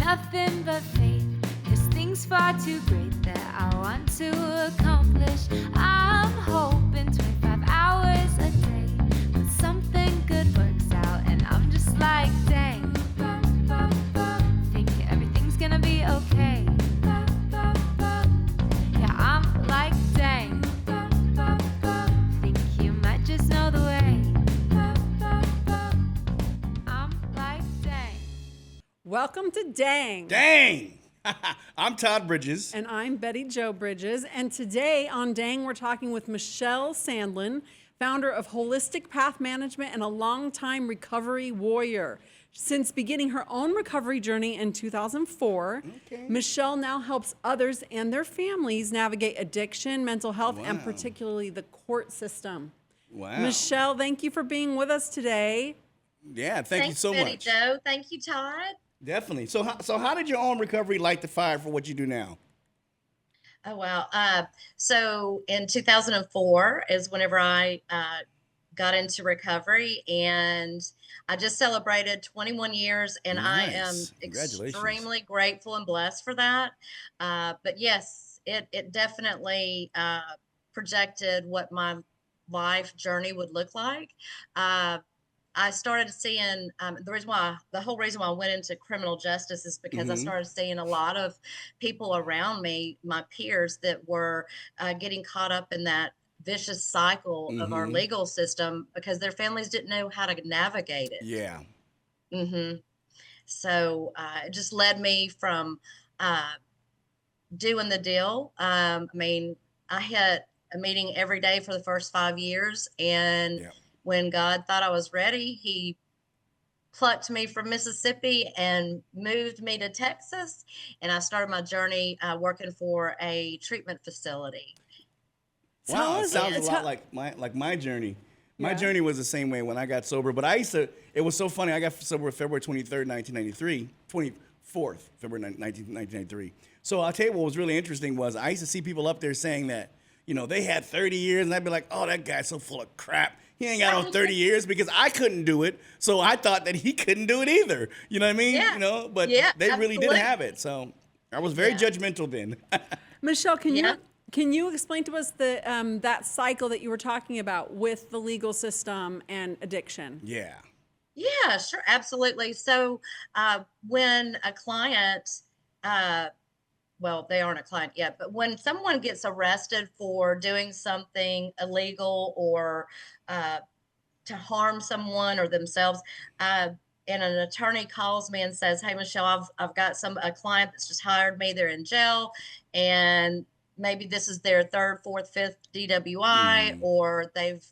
nothing but faith. There's things far too great that I want to accomplish. I'm hoping 25 hours a day, but something good works out, and I'm just like, dang. Think everything's gonna be okay. Yeah, I'm like, dang. Think you might just know the way. I'm like, dang. Welcome to Dang. Dang! I'm Todd Bridges. And I'm Bettijo Bridges. And today on Dang, we're talking with Michelle Sandlin, founder of Holistic Path Management and a longtime recovery warrior. Since beginning her own recovery journey in 2004, Michelle now helps others and their families navigate addiction, mental health, and particularly the court system. Wow. Michelle, thank you for being with us today. Yeah, thank you so much. Joe. Thank you, Todd. Definitely. So how did your own recovery light the fire for what you do now? Oh, wow. So in 2004 is whenever I got into recovery, and I just celebrated 21 years, and I am Nice. Congratulations. extremely grateful and blessed for that. But yes, it definitely projected what my life journey would look like. I started seeing the whole reason why I went into criminal justice is because I started seeing a lot of people around me, my peers, that were getting caught up in that vicious cycle of our legal system because their families didn't know how to navigate it. Yeah. So it just led me from doing the deal. I mean, I had a meeting every day for the first 5 years, and when God thought I was ready, he plucked me from Mississippi and moved me to Texas. And I started my journey working for a treatment facility. Wow, it sounds a lot like my journey. My journey was the same way when I got sober, but it was so funny. I got sober February 23rd, 1993, 24th, February 1993. So I'll tell you what was really interesting was I used to see people up there saying that, they had 30 years, and I'd be like, oh, that guy's so full of crap. He ain't got no 30 years because I couldn't do it. So I thought that he couldn't do it either. You know what I mean? Yeah. But they really did have it. So I was very judgmental then. Michelle, can you explain to us the that cycle that you were talking about with the legal system and addiction? Yeah. Yeah, sure. Absolutely. So when a client, well, they aren't a client yet, but when someone gets arrested for doing something illegal or to harm someone or themselves, and an attorney calls me and says, "Hey, Michelle, I've got a client that's just hired me. They're in jail, and maybe this is their third, fourth, fifth DWI, or they've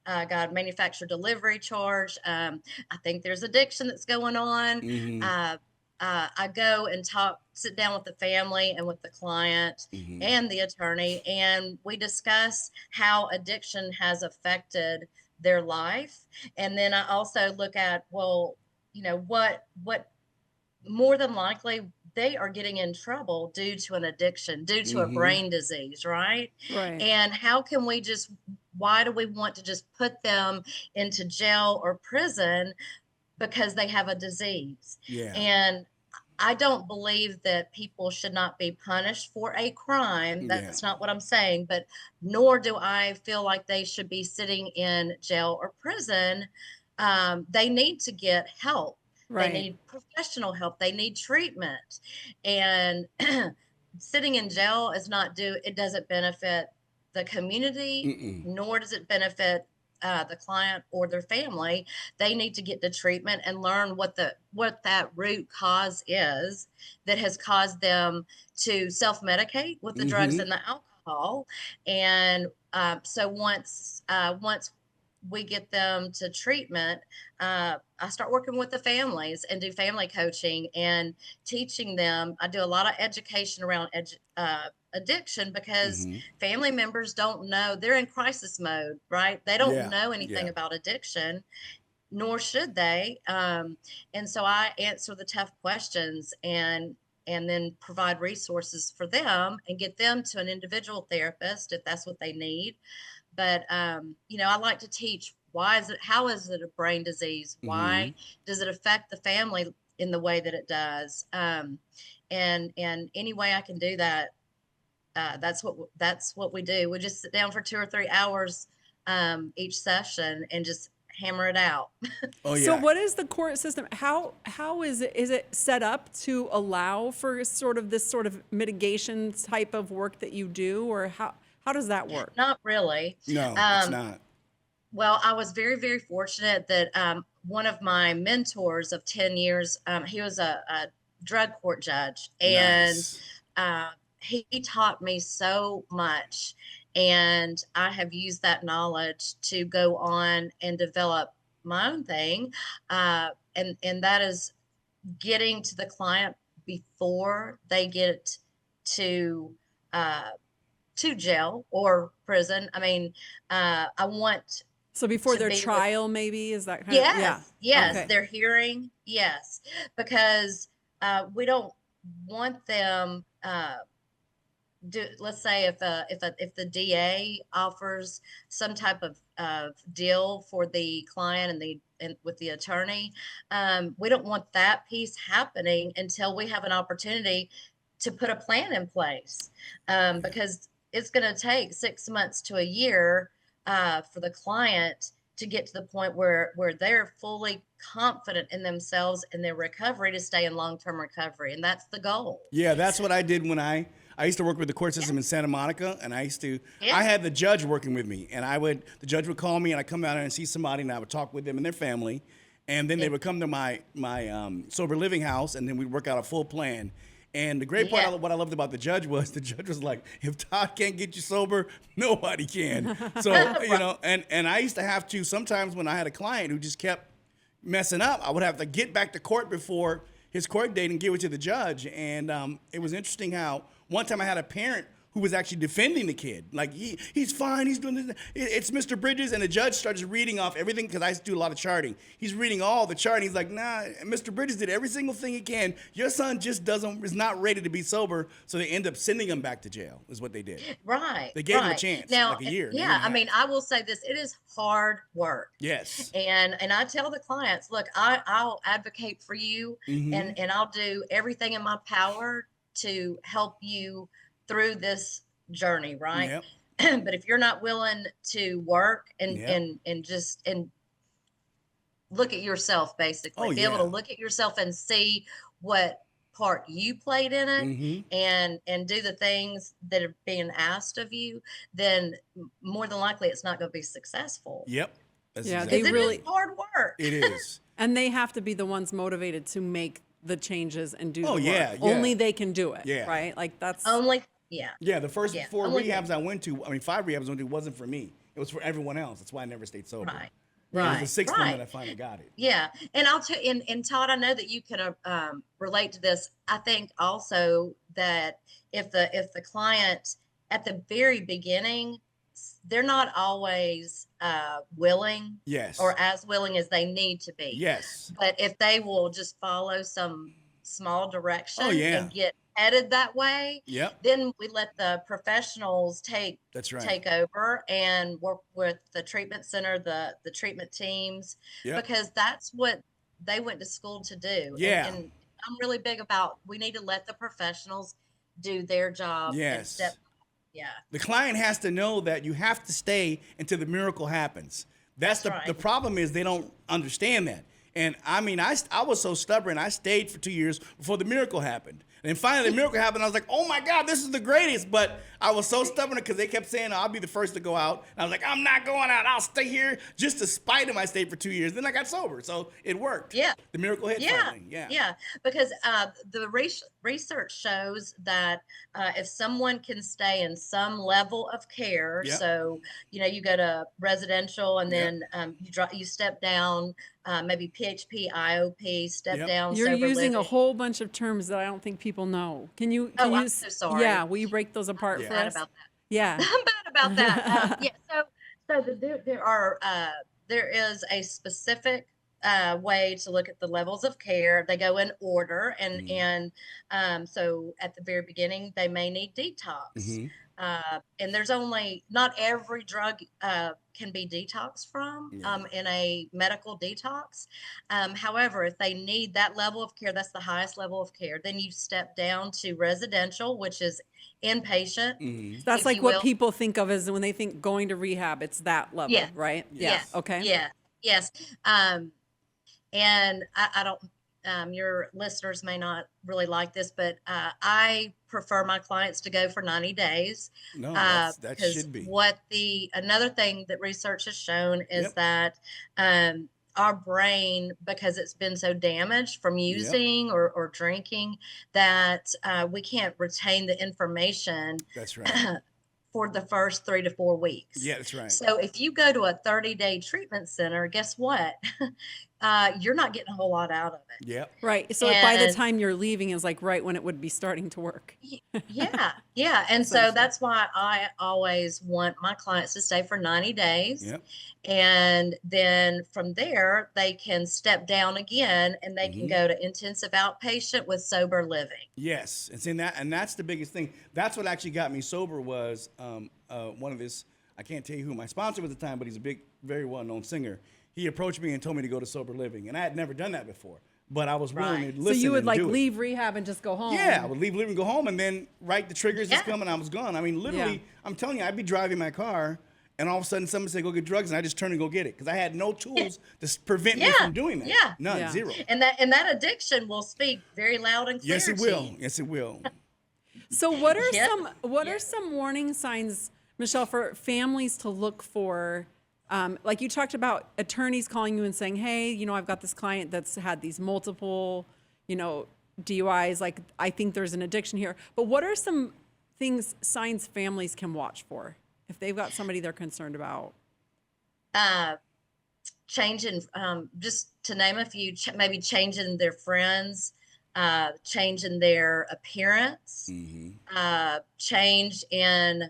got a manufacturer delivery charge. I think there's addiction that's going on." I go and sit down with the family and with the client and the attorney, and we discuss how addiction has affected their life. And then I also look at, well, what more than likely they are getting in trouble due to an addiction, due to a brain disease, right? Right. And why do we want to just put them into jail or prison because they have a disease? Yeah. And I don't believe that people should not be punished for a crime. That's not what I'm saying, but nor do I feel like they should be sitting in jail or prison. They need to get help. Right. They need professional help. They need treatment. And sitting in jail it doesn't benefit the community, nor does it benefit the client or their family. They need to get the treatment and learn what that root cause is that has caused them to self-medicate with the drugs and the alcohol. And so once we get them to treatment, I start working with the families and do family coaching and teaching them. I do a lot of education around addiction because family members don't know. They're in crisis mode, right? They don't know anything about addiction, nor should they. And so I answer the tough questions and then provide resources for them and get them to an individual therapist if that's what they need. But, I like to teach how is it a brain disease? Why does it affect the family in the way that it does. And any way I can do that, that's what we do. We just sit down for 2 or 3 hours each session and just hammer it out. Oh yeah. So what is the court system? How is it set up to allow for sort of mitigation type of work that you do, or how does that work? Not really. No, it's not. Well, I was very, very fortunate that one of my mentors of 10 years, he was a drug court judge, and Nice. He taught me so much. And I have used that knowledge to go on and develop my own thing. And that is getting to the client before they get to jail or prison. I mean, I want So before to their be with- trial, maybe, is that kind yes, of, yeah. yes, Okay. their hearing, yes, because we don't want them. Let's say if the DA offers some type of deal for the client and with the attorney, we don't want that piece happening until we have an opportunity to put a plan in place, because it's going to take 6 months to a year for the client to get to the point where they're fully confident in themselves and their recovery to stay in long-term recovery, and that's the goal. Yeah, that's what I did when I used to work with the court system in Santa Monica, and I Yeah. had the judge working with me, and the judge would call me, and I'd come out and see somebody, and I would talk with them and their family, and then they would come to my sober living house, and then we'd work out a full plan. And the great part, Yeah. what I loved about the judge was like, if Todd can't get you sober, nobody can. So, and I used to have to, sometimes when I had a client who just kept messing up, I would have to get back to court before his court date and give it to the judge. And it was interesting how one time I had a parent who was actually defending the kid. Like, he's fine, he's doing this. It's Mr. Bridges, and the judge starts reading off everything, because I used to do a lot of charting. He's reading all the charting. He's like, nah, Mr. Bridges did every single thing he can. Your son just is not ready to be sober, so they end up sending him back to jail, is what they did. Right. They gave him a right. chance, now, like a year. Yeah, I mean, I will say this: it is hard work. Yes. And I tell the clients, look, I'll advocate for you, Mhm. and I'll do everything in my power to help you through this journey, right? Yep. But if you're not willing to work and Yep. and look at yourself, basically, Oh, be able yeah. to look at yourself and see what part you played in it, Mhm. and do the things that are being asked of you, then more than likely it's not going to be successful. Yep. That's Yeah, exactly they It really- is hard work. It is. And they have to be the ones motivated to make the changes and do the work. yeah, yeah. Only they can do it, Yeah. right? Like that's Only, yeah. Yeah, the first Yeah, 4 only rehabs I went to, 5 rehabs I went to, wasn't for me. It was for everyone else. That's why I never stayed sober. Right. It was Right. the 6th right. one that I finally got it. Yeah, and I'll tell and Todd, I know that you can relate to this. I think also that if the client at the very beginning, they're not always willing, Yes. or as willing as they need to be. Yes. But if they will just follow some small direction Oh, yeah. and get headed that way, Yep. then we let the professionals take That's right. over and work with the treatment center, the treatment teams, Yep. because that's what they went to school to do. Yeah. And I'm really big about, we need to let the professionals do their job. And Yes. yeah. The client has to know that you have to stay until the miracle happens. That's Right. the problem is they don't understand that. And I mean, I was so stubborn. I stayed for 2 years before the miracle happened. And then finally the miracle happened. I was like, oh my God, this is the greatest. But I was so stubborn because they kept saying, I'll be the first to go out. And I was like, I'm not going out. I'll stay here. Just to spite them, I stayed for 2 years. Then I got sober. So it worked. Yeah. The miracle hit Yeah, finally. Yeah. yeah, because the research shows that if someone can stay in some level of care, Yep. so you go to residential and Yep. then you step down, maybe PHP, IOP, step Yep. down. you're sober using a living. whole bunch of terms that I don't think people know. Can you? Oh, Can I'm you, so sorry. Yeah, will you break those apart Yeah. for Bad us? about that. Yeah. I'm bad about that. Yeah. So there is a specific way to look at the levels of care. They go in order, and so at the very beginning, they may need detox. And there's not every drug can be detoxed from in a medical detox. However, if they need that level of care, that's the highest level of care, then you step down to residential, which is inpatient. That's like what people think of as when they think going to rehab, it's that level, right? Yeah. Okay. Yeah. Yes. And I don't, your listeners may not really like this, but I prefer my clients to go for 90 days. No, that should be. Another thing that research has shown is that our brain, because it's been so damaged from using or drinking, that we can't retain the information. That's right. For the first 3 to 4 weeks. Yeah, that's right. So if you go to a 30-day treatment center, guess what? You're not getting a whole lot out of it. Yeah. Right. So by the time you're leaving is like right when it would be starting to work. Yeah. And so that's why I always want my clients to stay for 90 days. Yep. And then from there, they can step down again and they can go to intensive outpatient with sober living. Yes. It's in that. And that's the biggest thing. That's what actually got me sober was one of his, I can't tell you who my sponsor was at the time, but he's a big, very well-known singer. He approached me and told me to go to sober living. And I had never done that before, but I was willing to listen. So you would like do leave rehab and just go home? Yeah, I would leave and go home, and then the triggers is coming, I was gone. I mean, literally, I'm telling you, I'd be driving my car, and all of a sudden somebody said, go get drugs, and I just turn and go get it, because I had no tools to prevent me from doing that. Yeah. None, zero. And that addiction will speak very loud and clear. Yes, it will. Yes, it will. So what are some warning signs, Michelle, for families to look for? Like you talked about attorneys calling you and saying, hey, I've got this client that's had these multiple, DUIs. Like, I think there's an addiction here. But what are some signs families can watch for if they've got somebody they're concerned about? Changing, just to name a few, maybe changing their friends, changing their appearance, change in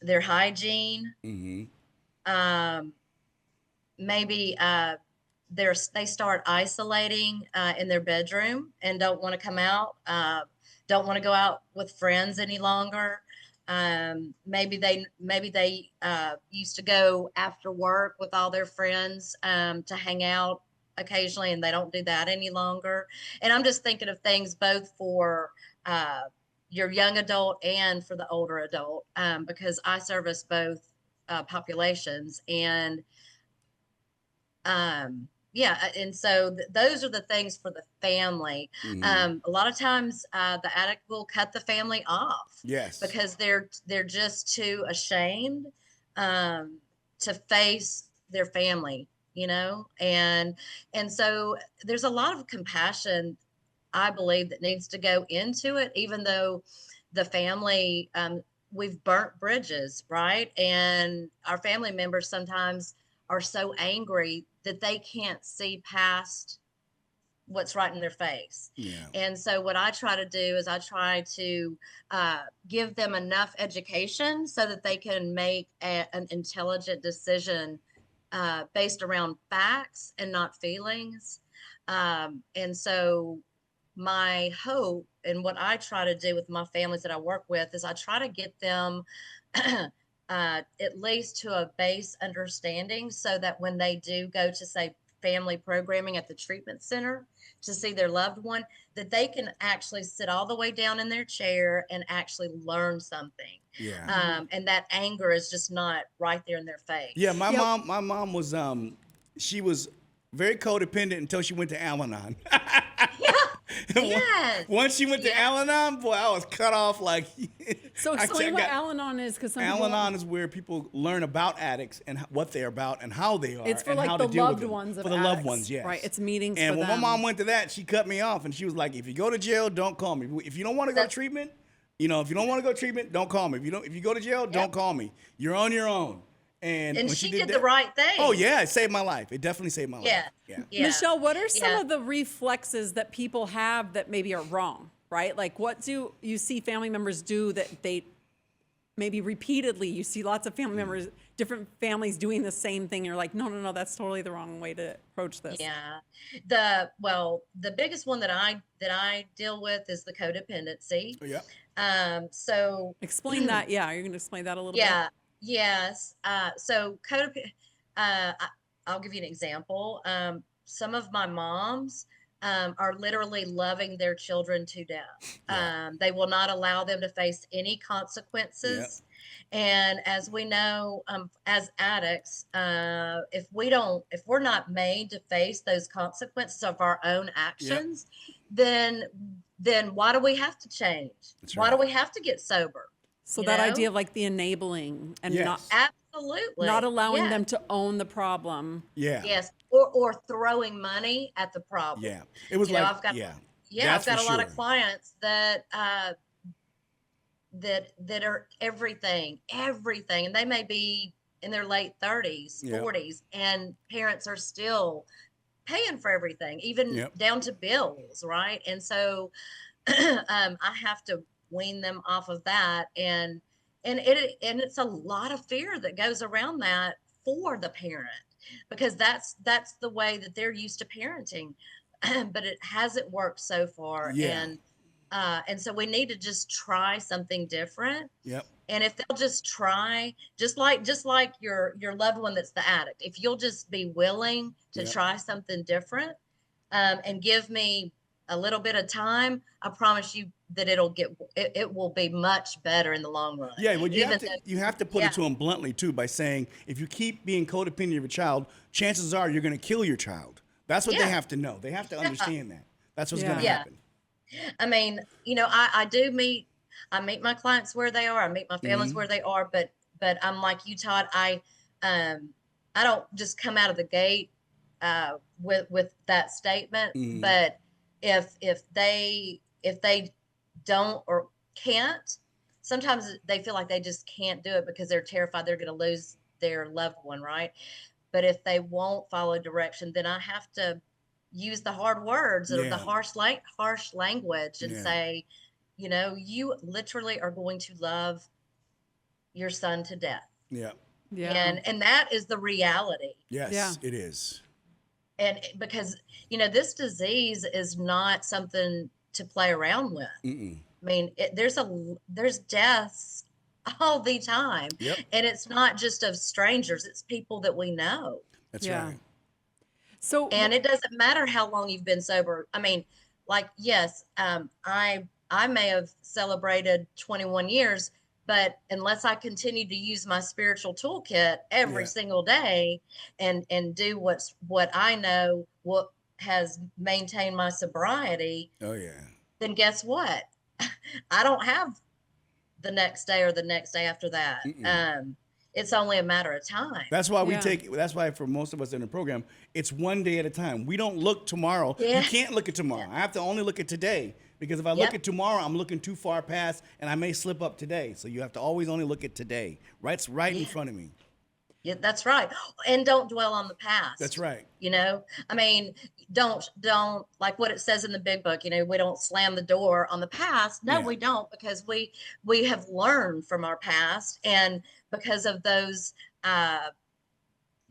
their hygiene, maybe they start isolating in their bedroom and don't want to come out, don't want to go out with friends any longer. Maybe they used to go after work with all their friends to hang out occasionally, and they don't do that any longer. And I'm just thinking of things both for your young adult and for the older adult, because I service both populations. And and so those are the things for the family. A lot of times the addict will cut the family off. Yes. Because they're just too ashamed to face their family, and so there's a lot of compassion, I believe, that needs to go into it, even though the family, we've burnt bridges, right? And our family members sometimes are so angry that they can't see past what's right in their face. Yeah. And so what I try to do is I try to give them enough education so that they can make an intelligent decision based around facts and not feelings. And so my hope and what I try to do with my families that I work with is I try to get them at least to a base understanding, so that when they do go to, say, family programming at the treatment center to see their loved one, that they can actually sit all the way down in their chair and actually learn something. Yeah. And that anger is just not right there in their face. Yeah, my mom was she was very codependent until she went to Al-Anon. Yes. Once she went to Al-Anon, boy, I was cut off like. So explain what Al-Anon is, because Al-Anon is where people learn about addicts and what they're about and how they are. It's for and like how the to deal loved with them. ones of for the addicts. loved ones, yes. Right, it's meetings and for when them. my mom went to that, she cut me off and she was like, "If you go to jail, don't call me. If you don't want to go to treatment, if you don't want to go to treatment, don't call me. If you go to jail, don't call me. You're on your own." And she did the right thing. Oh yeah, it saved my life. It definitely saved my life. Yeah. Michelle, what are some of the reflexes that people have that maybe are wrong, right? Like, what do you see family members do that they maybe repeatedly you see lots of family members, different families doing the same thing. You're like, no, that's totally the wrong way to approach this. Yeah. The biggest one that I deal with is the codependency. Oh, yeah. So Explain that. Yeah, you're going to explain that a little yeah, bit. yes. So I'll give you an example. Some of my moms are literally loving their children to death. Yeah. They will not allow them to face any consequences. And as we know, as addicts, if we're not made to face those consequences of our own actions, then why do we have to change? That's Why do right. we have to get sober? So You that know? idea of like the enabling and Yes. Absolutely. not allowing Yeah. them to own the problem. Yeah. Yes, or throwing money at the problem. Yeah. It was You know, like, I've got yeah. I've That's got for a lot of sure. clients that that are everything, and they may be in their late 30s, Yeah. 40s, and parents are still paying for everything, even down to bills, right? And so I have to wean them off of that, and it's a lot of fear that goes around that for the parent, because that's the way that they're used to parenting, but it hasn't worked so far. Yeah. And so we need to just try something different. Yep. And if they'll just try, just like your loved one that's the addict, if you'll just be willing to try something different, and give me a little bit of time, I promise you that it will be much better in the long run. Yeah, well, you Even have to put it to them bluntly too, by saying, if you keep being codependent of your child, chances are you're going to kill your child. That's what they have to know. They have to understand that. That's what's going to happen. I mean, I meet my clients where they are. I meet my families where they are, but I'm like you, Todd. I don't just come out of the gate with that statement. But if they don't or can't, sometimes they feel like they just can't do it because they're terrified they're going to lose their loved one, right? But if they won't follow direction, then I have to use the hard words or the harsh language and say, you literally are going to love your son to death. Yeah. Yeah. And that is the reality. Yes, it is. And because, this disease is not something to play around with. I mean, there's deaths all the time. Yep. And it's not just of strangers, it's people that we know. That's right. So, and it doesn't matter how long you've been sober. I mean, like, yes, I may have celebrated 21 years, but unless I continue to use my spiritual toolkit every single day and do what I know, what has maintained my sobriety. Oh yeah. Then guess what? I don't have the next day or the next day after that. It's only a matter of time. That's why that's why for most of us in the program, it's one day at a time. We don't look tomorrow. You can't look at tomorrow. I have to only look at today, because if I look at tomorrow, I'm looking too far past and I may slip up today. So you have to always only look at today. It's right in front of me. Yeah, that's right. And don't dwell on the past. That's right. I mean, don't like what it says in the big book, we don't slam the door on the past. No, we don't, because we have learned from our past, and because of those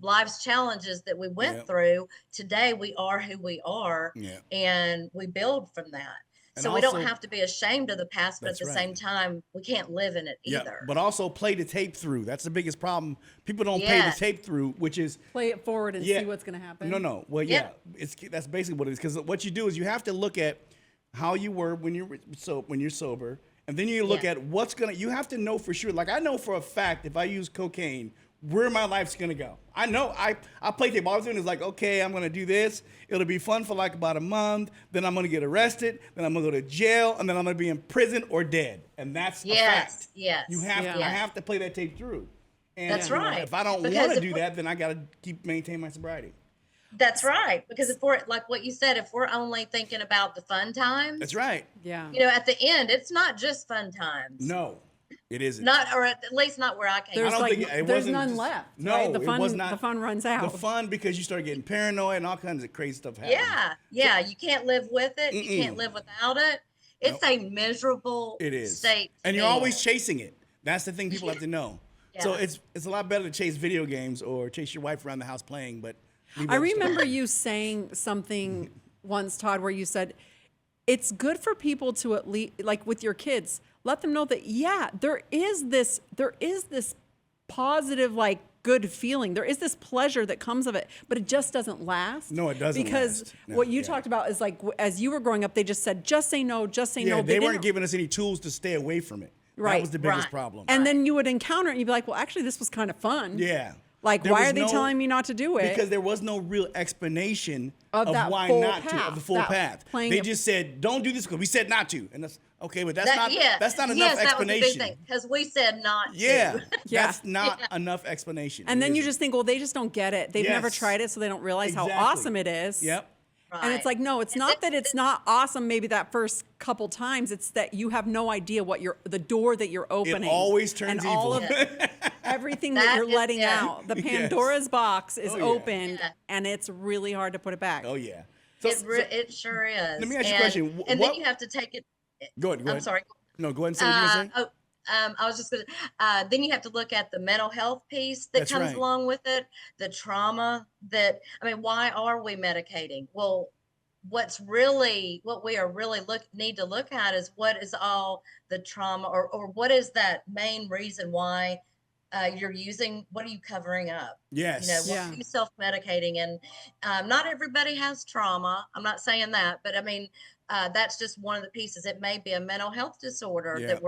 life's challenges that we went through, today we are who we are, and we build from that. And so we don't have to be ashamed of the past, but at the same time, we can't live in it either. But also play the tape through. That's the biggest problem. People don't play the tape through, which is play it forward and see what's going to happen. No. Well, that's basically what it is. Because what you do is you have to look at how you were when you're sober, and then you look at you have to know for sure. Like, I know for a fact, if I use cocaine, where my life's gonna go. I know. I play tape. All I'm doing is like, okay, I'm gonna do this. It'll be fun for like about a month. Then I'm gonna get arrested. Then I'm gonna go to jail, and then I'm gonna be in prison or dead. And that's a fact. Yes. You have to. I have to play that tape through. And that's right. If I don't want to do that, then I gotta maintain my sobriety. That's right. Because if we're, like what you said, if we're only thinking about the fun times. That's right. Yeah. At the end, it's not just fun times. No. It isn't. Not, or at least not where I came from. There's none left. No, right? it was not. The fun runs out. The fun, because you start getting paranoid and all kinds of crazy stuff happens. Yeah. You can't live with it. You can't live without it. It's a miserable it is. state. And you're always chasing it. That's the thing people have to know. So it's a lot better to chase video games or chase your wife around the house playing. But I remember you saying something once, Todd, where you said it's good for people to at least, like with your kids, let them know that there is this positive, like, good feeling. There is this pleasure that comes of it, but it just doesn't last. No, it doesn't because last. No, what you talked about is like, as you were growing up, they just said, just say no, just say no. They weren't giving us any tools to stay away from it. Right. That was the biggest problem. And then you would encounter it and you'd be like, well, actually, this was kind of fun. Yeah. Like, There why was are they telling me not to do it? Because there was no real explanation Of that why full not to, path, of the full that path. playing They it- just said, don't do this because we said not to. And that's okay, but that's not enough yes, explanation. Because we said not Yeah. to. That's not enough explanation. And It then you isn't. just think, well, they just don't get it. They've never Yes. tried it, so they don't realize how Exactly. awesome it is. Yep. And it's like, no, it's not that it's not awesome maybe that first couple times. It's that you have no idea what the door that you're opening. always turns and all evil. of everything that That you're is- letting yeah. out. The Yes. Pandora's box is Oh, yeah. opened, Yeah. and it's really hard to put it back. Oh, yeah. So, It sure is. Let me ask you a question. And What- then you have to take it. go ahead. I'm sorry. No, go ahead and say what you were saying. I was just gonna. Then you have to look at the mental health piece that That's comes right. along with it, the trauma that. I mean, why are we medicating? Well, what we are really need to look at is what is all the trauma, or what is that main reason why you're using. What are you covering up? Yes. What are you self-medicating? And not everybody has trauma. I'm not saying that, but I mean, that's just one of the pieces. It may be a mental health disorder that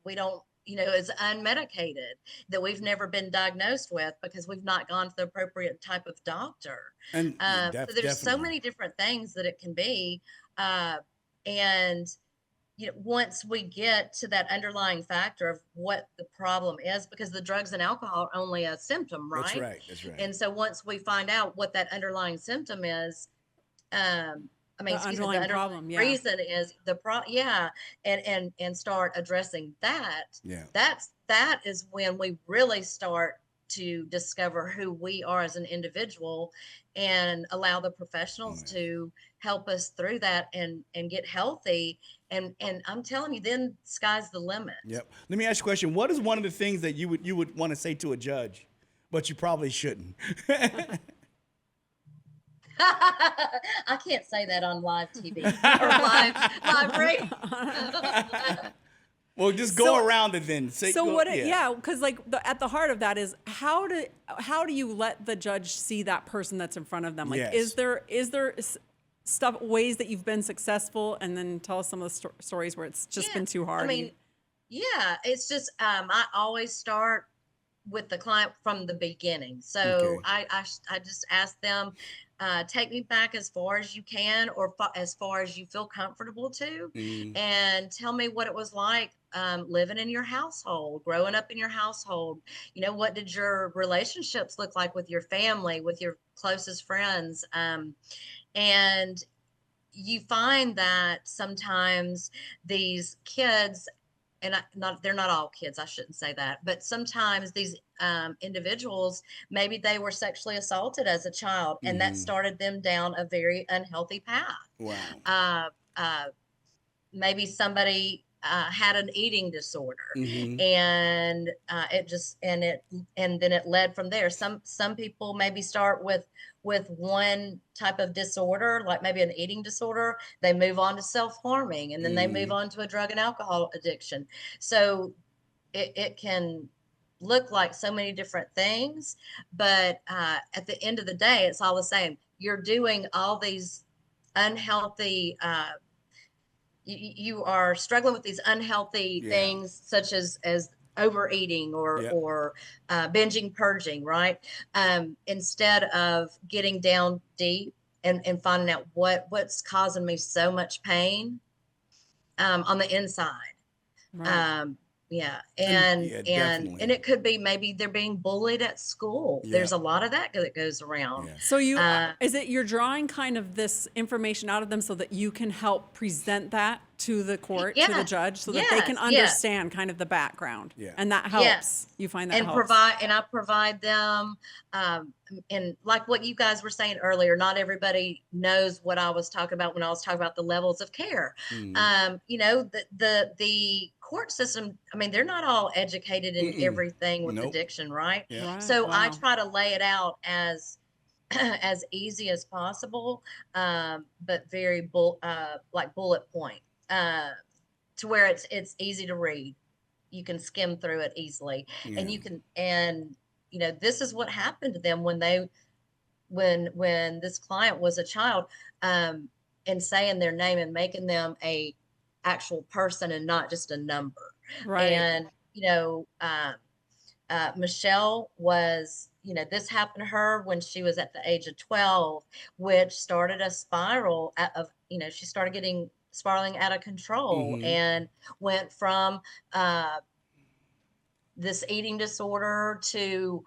we don't, is unmedicated, that we've never been diagnosed with because we've not gone to the appropriate type of doctor. And So there's so definitely. many different things that it can be. And once we get to that underlying factor of what the problem is, because the drugs and alcohol are only a symptom, right? That's right. That's right. And so once we find out what that underlying symptom is, the underlying problem, yeah. reason is and start addressing that. Yeah. That is when we really start to discover who we are as an individual and allow the professionals to help us through that and get healthy. And I'm telling you, then sky's the limit. Yep. Let me ask you a question. What is one of the things that you would want to say to a judge, but you probably shouldn't? I can't say that on live TV or live radio. Well, just go around it then. Because like at the heart of that is how do you let the judge see that person that's in front of them? Like, Yes. is there ways that you've been successful, and then tell us some of the stories where it's just been too hard. I mean, it's just I always start with the client from the beginning. So I just ask them, take me back as far as you can, or as far as you feel comfortable to, and tell me what it was like living in your household, growing up in your household. What did your relationships look like with your family, with your closest friends? And you find that sometimes these kids, and they're not all kids, I shouldn't say that, but sometimes these individuals, maybe they were sexually assaulted as a child, and that started them down a very unhealthy path. Wow. Maybe somebody had an eating disorder, and then it led from there. Some people maybe start with one type of disorder, like maybe an eating disorder. They move on to self-harming, and then they move on to a drug and alcohol addiction. So it can look like so many different things, but at the end of the day, it's all the same. You're doing all these unhealthy you are struggling with these unhealthy things, such as overeating or binging, purging, right? Instead of getting down deep and finding out what's causing me so much pain on the inside. Right. And definitely. it could be maybe they're being bullied at school. There's a lot of that goes around. So is it you're drawing kind of this information out of them so that you can help present that to the court, to the judge, so that they can understand kind of the background, and that helps. You find that helps. I provide them, and like what you guys were saying earlier, not everybody knows what I was talking about when I was talking about the levels of care. The court system, I mean, they're not all educated in everything with Nope. addiction, right? Yeah. Right. So I Wow. try to lay it out as as easy as possible, but very like bullet point, to where it's easy to read. You can skim through it easily, and Yeah. you know, this is what happened to them when this client was a child, and saying their name and making them a actual person and not just a number. Right. And you know, Michelle was, you know, this happened to her when she was at the age of 12, which started a spiral of, you know, she started getting spiraling out of control, and went from this eating disorder to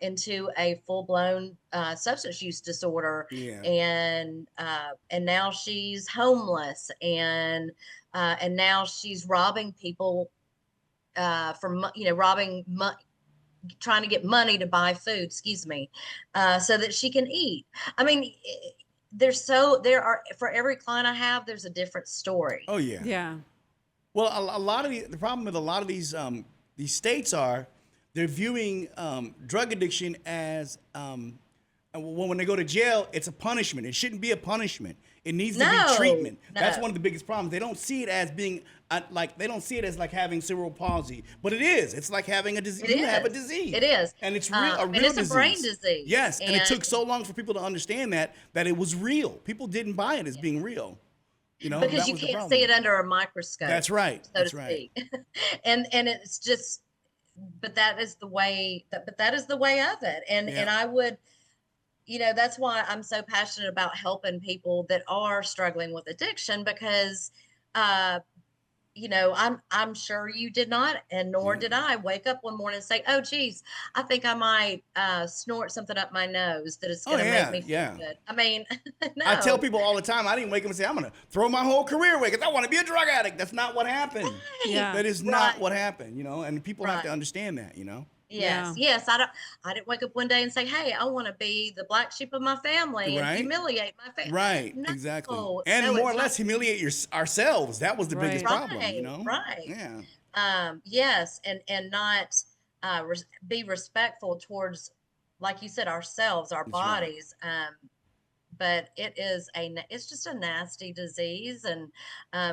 into a full-blown substance use disorder. Yeah. And now she's homeless, and now she's robbing people you know, trying to get money to buy food, excuse me, so that she can eat. I mean, there are, for every client I have, there's a different story. Oh yeah. Yeah. Well, a lot of the problem with a lot of these states are they're viewing drug addiction as when they go to jail, it's a punishment. It shouldn't be a punishment. It needs to be treatment. That's one of the biggest problems. They don't see it as being they don't see it as like having cerebral palsy, but it is. It's like having a disease. You have a disease. It is, and it's real. A real and it's disease. a brain disease. Yes, and it took so long for people to understand that it was real. People didn't buy it as being real. You know, because you can't see it under a microscope. That's right. So That's to right. speak. and it's just, but that is the way. But that is the way of it. And I would, you know, that's why I'm so passionate about helping people that are struggling with addiction, because you know, I'm sure you did not, and nor did I, wake up one morning and say, oh geez, I think I might snort something up my nose that is going to make me feel good. I mean, no. I tell people all the time, I didn't wake up and say, I'm going to throw my whole career away because I want to be a drug addict. That's not what happened. Right. Yeah. That is not what happened, you know, and people have to understand that, you know. Yes, yes. I didn't wake up one day and say, hey, I want to be the black sheep of my family and humiliate my family. Right, No, exactly. no, And more or less humiliate ourselves. That was the biggest problem, right, you know? right. Yeah. Yes, and not be respectful towards, like you said, ourselves, our bodies. But it's just a nasty disease. And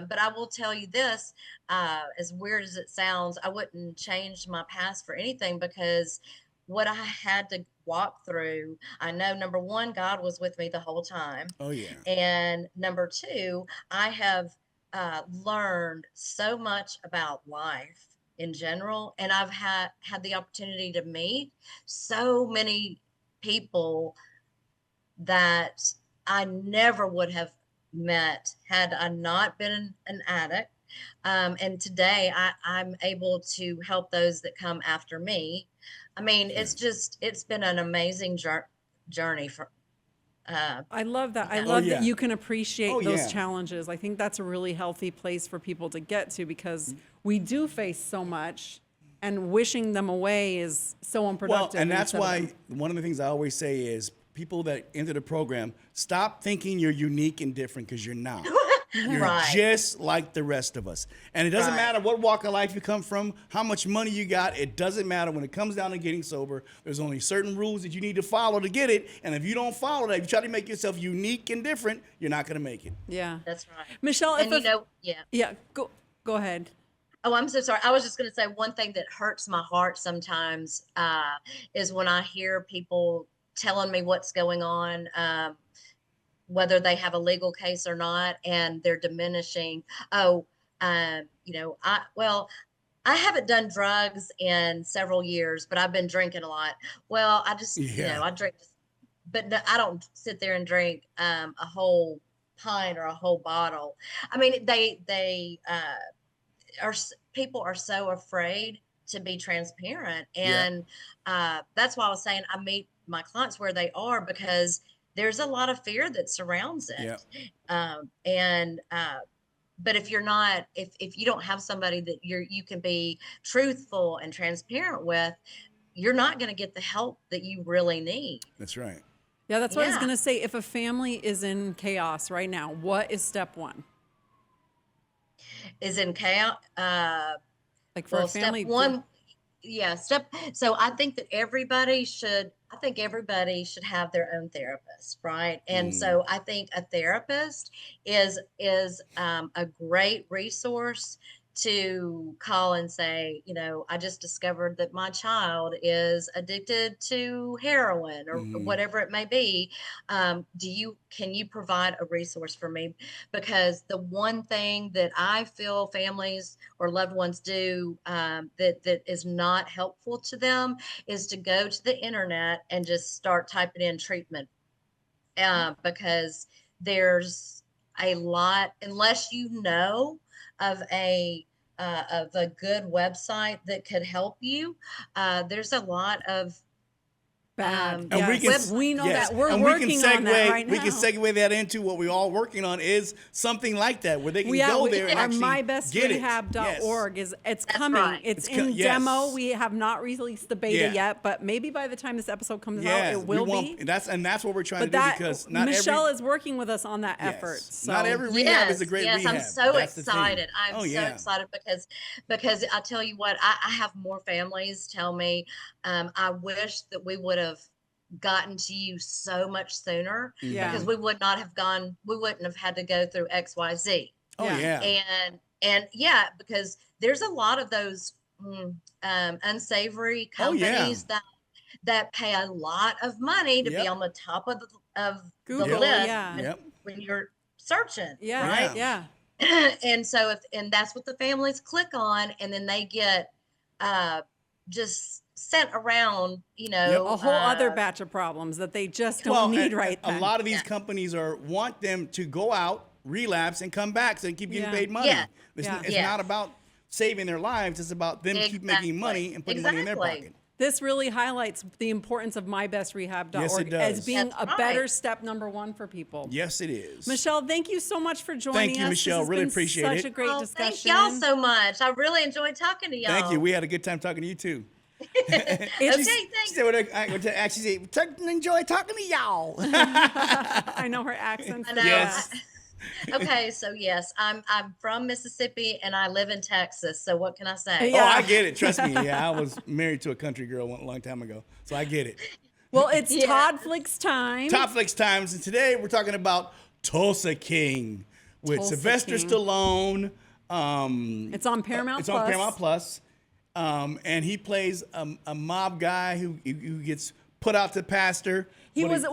but I will tell you this, as weird as it sounds, I wouldn't change my past for anything, because what I had to walk through, I know, number one, God was with me the whole time. Oh yeah. And number two, I have learned so much about life in general, and I've had the opportunity to meet so many people that I never would have met had I not been an addict. And today I'm able to help those that come after me. I mean, it's been an amazing journey for. I love that. I love that you can appreciate those challenges. I think that's a really healthy place for people to get to, because we do face so much, and wishing them away is so unproductive. Well, and that's why one of the things I always say is people that enter the program, stop thinking you're unique and different, because you're not. You're just like the rest of us. And it doesn't matter what walk of life you come from, how much money you got. It doesn't matter. When it comes down to getting sober, there's only certain rules that you need to follow to get it. And if you don't follow that, if you try to make yourself unique and different, you're not going to make it. Yeah. That's right. Michelle, and go ahead. Oh, I'm so sorry. I was just going to say, one thing that hurts my heart sometimes is when I hear people telling me what's going on, whether they have a legal case or not, and they're diminishing. You know, I haven't done drugs in several years, but I've been drinking a lot. Well, I just, you know, I drink, but no, I don't sit there and drink a whole pint or a whole bottle. I mean, people are so afraid to be transparent, and that's why I was saying I meet my clients where they are, because there's a lot of fear that surrounds it. But if you're not, if you don't have somebody that you can be truthful and transparent with, you're not going to get the help that you really need. That's right. Yeah, that's what I was going to say. If a family is in chaos right now, what is step one? is in chaos. Like for a family. Step one, so I think that everybody should have their own therapist, right? And so I think a therapist is a great resource to call and say, I just discovered that my child is addicted to heroin or whatever it may be. Can you provide a resource for me? Because the one thing that I feel families or loved ones do that is not helpful to them is to go to the internet and just start typing in treatment, because there's a lot, unless you know of a good website that could help you. There's a lot of bad. And we know that we're working on that right now. We can segue that into what we're all working on is something like that where they can go there and actually get it. mybestrehab.org it's coming. Right. It's in demo. We have not released the beta yet, but maybe by the time this episode comes out, it will be. That's what we're trying to do, because Michelle is working with us on that effort. So. Not every rehab is a great rehab. I'm so excited. I'm so excited because I tell you what, I have more families tell me, I wish that we would have gotten to you so much sooner, because we wouldn't have had to go through XYZ. And because there's a lot of those unsavory companies that pay a lot of money to be on the top of the list when you're searching. And so and that's what the families click on, and then they get just sent around, a whole other batch of problems that they just don't need right then. A lot of these companies want them to go out, relapse, and come back so they keep getting paid money. It's not about saving their lives. It's about them keep making money and putting money in their pocket. This really highlights the importance of mybestrehab.org as being better step number one for people. Yes, it is. Michelle, thank you so much for joining us. Thank you, Michelle. Really appreciate it. Such a great discussion. Thank y'all so much. I really enjoyed talking to y'all. Thank you. We had a good time talking to you, too. Okay, thanks. She enjoy talking to y'all. I know her accent. I know. Yes. Okay, so yes, I'm from Mississippi and I live in Texas. So what can I say? Oh, I get it. Trust me. Yeah, I was married to a country girl a long time ago, so I get it. Well, it's ToddFlix time. ToddFlix times, and today we're talking about Tulsa King with Sylvester Stallone. It's on Paramount Plus. It's on Paramount Plus. And he plays a mob guy who gets put out to pastor. He went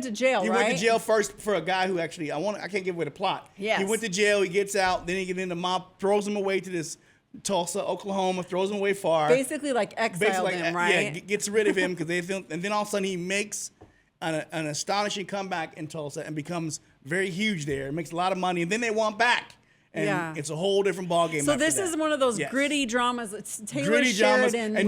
to jail, He went to jail first for a guy who actually, I can't give away the plot. Yes. He went to jail, he gets out, then he gets in the mob, throws him away to this Tulsa, Oklahoma, throws him away far. Basically exiled him, right? Yeah, gets rid of him because they feel, and then all of a sudden he makes an astonishing comeback in Tulsa and becomes very huge there, makes a lot of money, and then they want back. And it's a whole different ballgame. So this is one of those gritty dramas. It's Taylor Sheridan,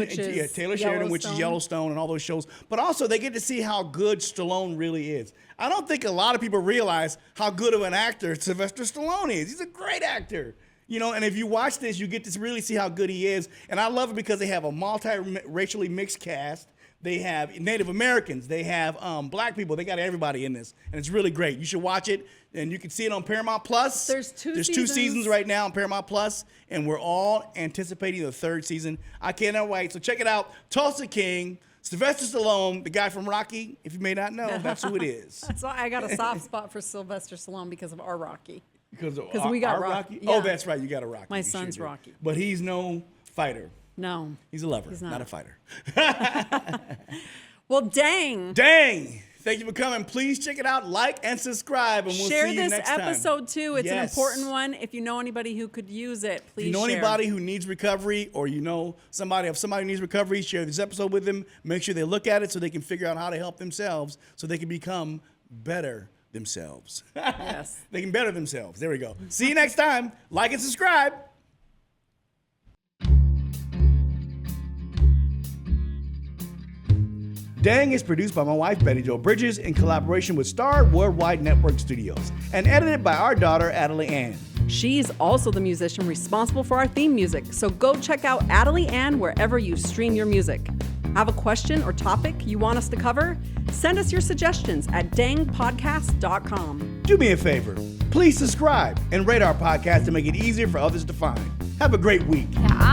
which is Yellowstone, and all those shows. But also they get to see how good Stallone really is. I don't think a lot of people realize how good of an actor Sylvester Stallone is. He's a great actor. And if you watch this, you get to really see how good he is. And I love it because they have a multi-racially mixed cast. They have Native Americans. They have black people. They got everybody in this. And it's really great. You should watch it. And you can see it on Paramount Plus. There's two seasons right now on Paramount Plus. And we're all anticipating the third season. I cannot wait. So check it out. Tulsa King, Sylvester Stallone, the guy from Rocky. If you may not know, that's who it is. So I got a soft spot for Sylvester Stallone because of our Rocky. Because we got Rocky. Yeah. Oh, that's right. You got a Rocky. My son's Rocky. But he's no fighter. No. He's a lover, not a fighter. Well, dang. Thank you for coming. Please check it out, like and subscribe, and we'll share see you next time. Share this episode, too. It's an important one. If you know anybody who could use it, please share. If you know anybody who needs recovery, or you know somebody who needs recovery, share this episode with them. Make sure they look at it so they can figure out how to help themselves so they can become better themselves. Yes. They can better themselves. There we go. See you next time. Like and subscribe. Dang is produced by my wife, Bettijo Bridges, in collaboration with Star Worldwide Network Studios, and edited by our daughter, Adelie Ann. She's also the musician responsible for our theme music, so go check out Adelie Ann wherever you stream your music. Have a question or topic you want us to cover? Send us your suggestions at dangpodcast.com. Do me a favor. Please subscribe and rate our podcast to make it easier for others to find. Have a great week. Yeah,